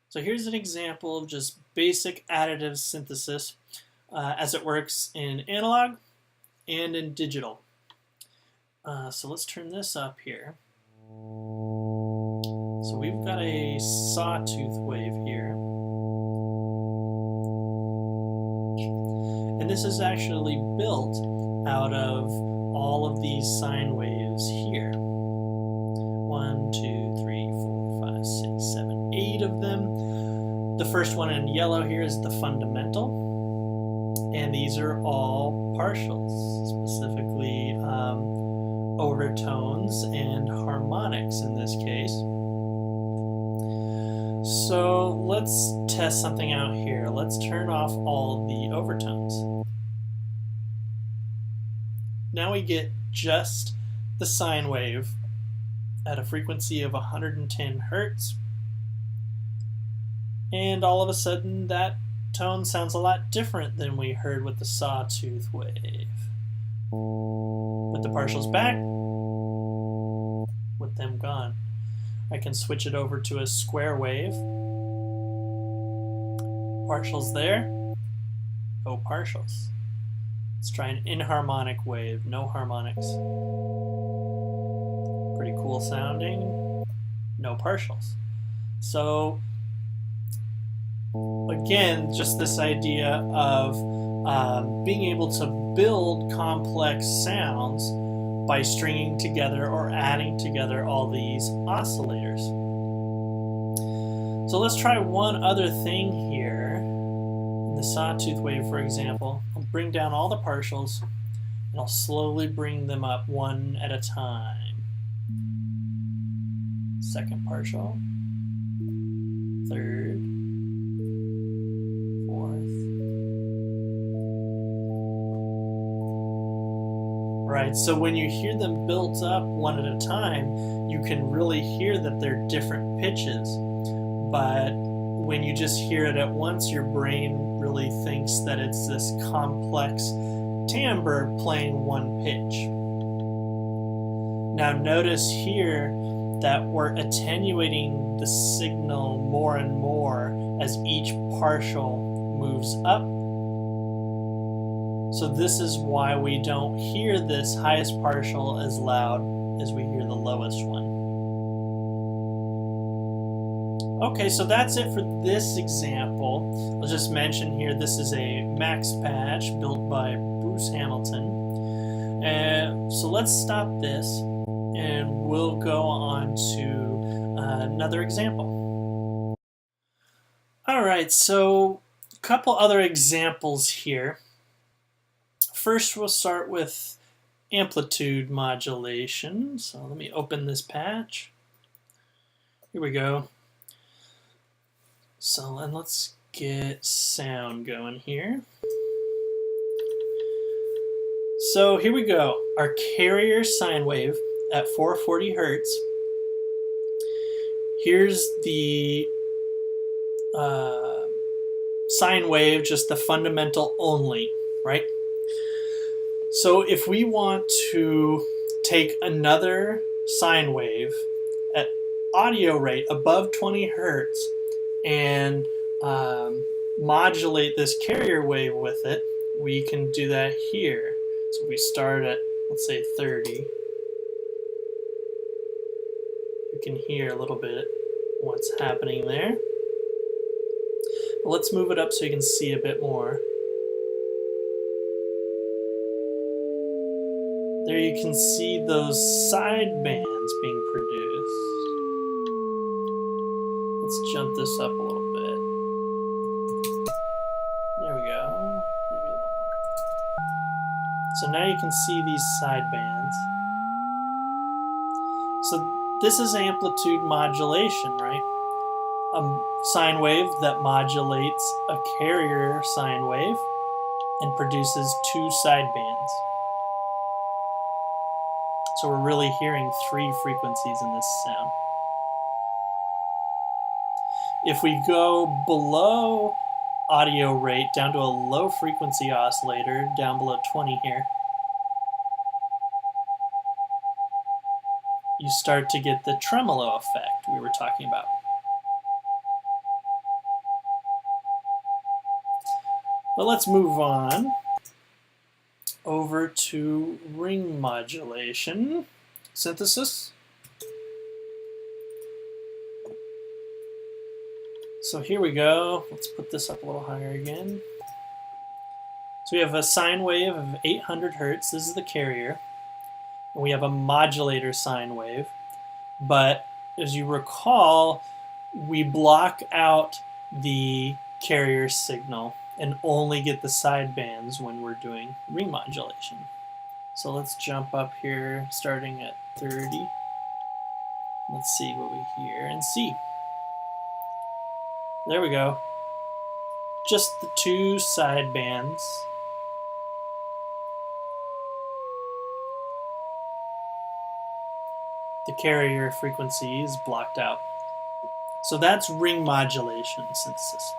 So here's an example of just basic additive synthesis as it works in analog and in digital. So let's turn this up here. So we've got a sawtooth wave here. And this is actually built out of all of these sine waves here. 1, 2, 3, 4, 5, 6, 7, 8 of them. The first one in yellow here is the fundamental. And these are all partials, specifically overtones and harmonics in this case. So let's test something out here. Let's turn off all the overtones. Now we get just the sine wave at a frequency of 110 Hertz. And all of a sudden that tone sounds a lot different than we heard with the sawtooth wave. With the partials back, with them gone. I can switch it over to a square wave. Partials there, no partials. Let's try an inharmonic wave, no harmonics. Pretty cool sounding, no partials. So again, just this idea of being able to build complex sounds by stringing together or adding together all these oscillators. So let's try one other thing here. In the sawtooth wave, for example, I'll bring down all the partials and I'll slowly bring them up one at a time. Second partial, third, right? So when you hear them built up one at a time, you can really hear that they're different pitches. But when you just hear it at once, your brain really thinks that it's this complex timbre playing one pitch. Now notice here that we're attenuating the signal more and more as each partial moves up. So this is why we don't hear this highest partial as loud as we hear the lowest one. Okay, so that's it for this example. I'll just mention here this is a Max patch built by Bruce Hamilton. So let's stop this and we'll go on to another example. Alright, so a couple other examples here. First, we'll start with amplitude modulation. So let me open this patch. Here we go. So, and let's get sound going here. So here we go. Our carrier sine wave at 440 Hertz. Here's the sine wave, just the fundamental only, right? So if we want to take another sine wave at audio rate above 20 Hertz and modulate this carrier wave with it, we can do that here. So we start at, let's say, 30. You can hear a little bit what's happening there. But let's move it up so you can see a bit more. There you can see those side bands being produced. Let's jump this up a little bit. There we go. Maybe a little more. So now you can see these side bands. So this is amplitude modulation, right? A sine wave that modulates a carrier sine wave and produces two side bands. So we're really hearing three frequencies in this sound. If we go below audio rate down to a low frequency oscillator, down below 20 here, you start to get the tremolo effect we were talking about. But let's move on over to ring modulation synthesis. So here we go. Let's put this up a little higher again. So we have a sine wave of 800 hertz. This is the carrier. And we have a modulator sine wave. But as you recall, we block out the carrier signal and only get the sidebands when we're doing ring modulation. So let's jump up here starting at 30. Let's see what we hear and see. There we go. Just the two sidebands. The carrier frequency is blocked out. So that's ring modulation synthesis.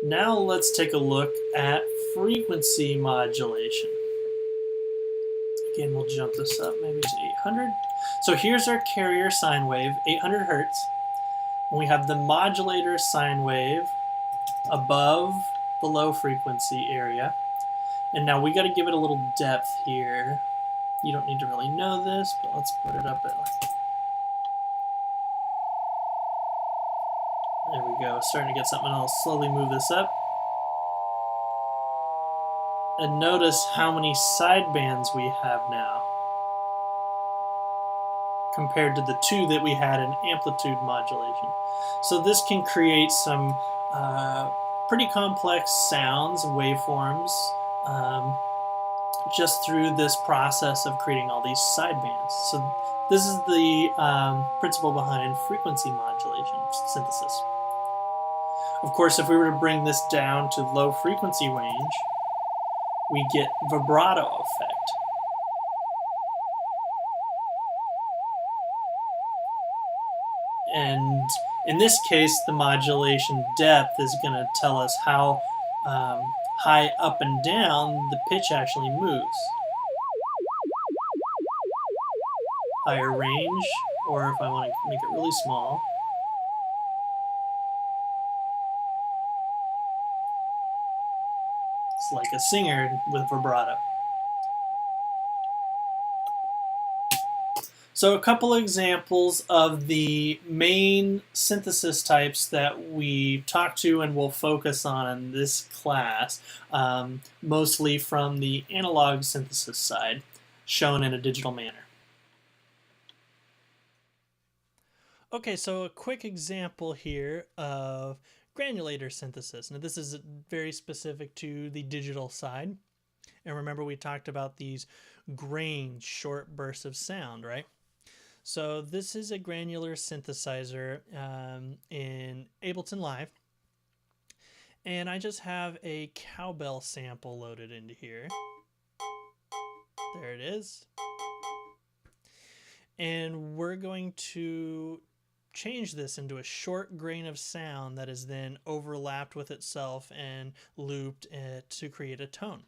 Now let's take a look at frequency modulation. Again, we'll jump this up maybe to 800. So here's our carrier sine wave, 800 hertz. And we have the modulator sine wave above the low frequency area. And now we got to give it a little depth here. You don't need to really know this, but let's put it up at like... There we go, starting to get something. I'll slowly move this up. And notice how many sidebands we have now compared to the two that we had in amplitude modulation. So this can create some pretty complex sounds, waveforms, just through this process of creating all these sidebands. So this is the principle behind frequency modulation synthesis. Of course, if we were to bring this down to low frequency range, we get vibrato effect. And in this case, the modulation depth is going to tell us how high up and down the pitch actually moves. Higher range, or if I want to make it really small, it's like a singer with vibrato. So a couple examples of the main synthesis types that we talked to and will focus on in this class, mostly from the analog synthesis side, shown in a digital manner. Okay, so a quick example here of granulator synthesis. Now this is very specific to the digital side. And remember we talked about these grain short bursts of sound, right? So this is a granular synthesizer in Ableton Live. And I just have a cowbell sample loaded into here. There it is. And we're going to change this into a short grain of sound that is then overlapped with itself and looped to create a tone.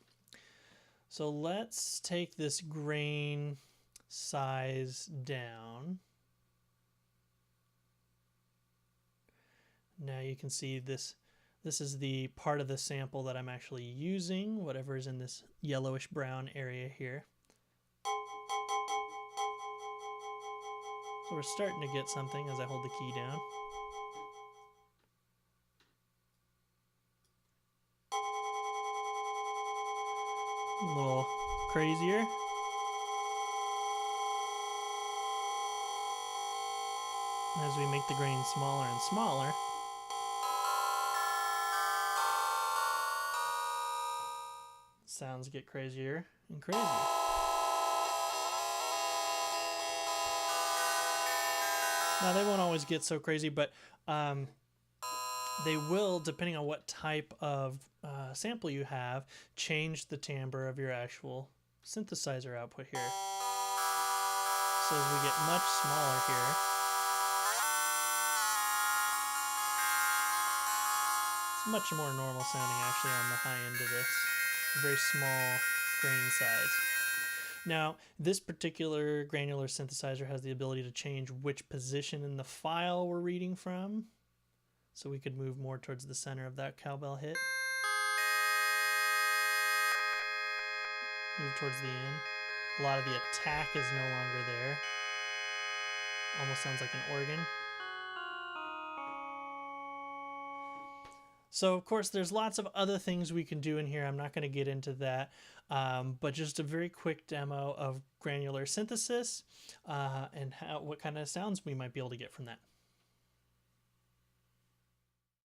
So let's take this grain size down. Now you can see this is the part of the sample that I'm actually using, whatever is in this yellowish brown area here. So we're starting to get something as I hold the key down. A little crazier. As we make the grain smaller and smaller, sounds get crazier and crazier. Now they won't always get so crazy, but they will, depending on what type of sample you have, change the timbre of your actual synthesizer output here. So as we get much smaller here, it's much more normal sounding actually on the high end of this. Very small grain size. Now, this particular granular synthesizer has the ability to change which position in the file we're reading from. So we could move more towards the center of that cowbell hit. Move towards the end. A lot of the attack is no longer there. Almost sounds like an organ. So, of course, there's lots of other things we can do in here. I'm not going to get into that, but just a very quick demo of granular synthesis and what kind of sounds we might be able to get from that.